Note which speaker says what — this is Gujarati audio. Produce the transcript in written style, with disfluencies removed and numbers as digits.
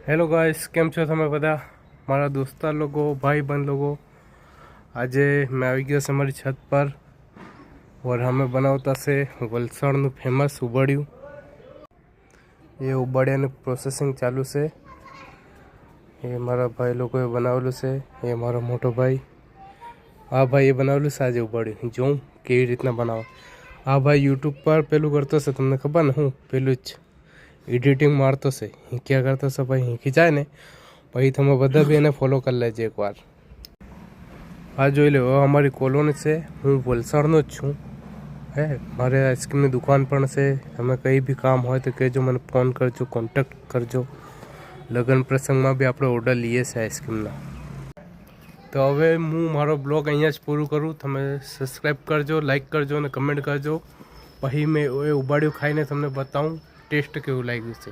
Speaker 1: हेलो गाइस, केम छो તમે બધા મારા દોસ્તાર લોકો, ભાઈ બંધ લોકો। આજે मैं આવી ગયો છે મારી છત પર और हमें બનાવતા છે વલસાડનું ફેમસ ઉબાડિયું। એ ઉબાડિયાનું પ્રોસેસિંગ ચાલુ છે। એ મારા ભાઈ લોકોએ બનાવેલું છે। એ મારો મોટો ભાઈ, આ ભાઈએ બનાવેલું છે આજે ઉબાડિયું। જોઉં કેવી રીતના બનાવો। આ ભાઈ યુટ્યુબ પર પેલું કરતો છે, તમને ખબર ને, હું પેલું જ એડિટિંગ મારતો છે। ક્યાં કરતો છે ભાઈ, હિંકી જાય ને પછી તમે બધા બી એને ફોલો કરી લેજો એકવાર। આ જોઈ લો, અમારી કોલોની છે। હું વલસાડનો જ છું। હે મારે આઈસ્ક્રીમની દુકાન પણ છે। તમે કંઈ બી કામ હોય તો કહેજો, મને ફોન કરજો, કોન્ટેક્ટ કરજો। લગ્ન પ્રસંગમાં બી આપણે ઓર્ડર લઈએ છીએ આઈસ્ક્રીમના। તો હવે હું મારો બ્લોગ અહીંયા જ પૂરું કરું। તમે સબસ્ક્રાઈબ કરજો, લાઈક કરજો અને કમેન્ટ કરજો। પછી મેં એ ઉબાડિયું ખાઈને તમને બતાવું ટેસ્ટ કેવું લાગ્યું છે।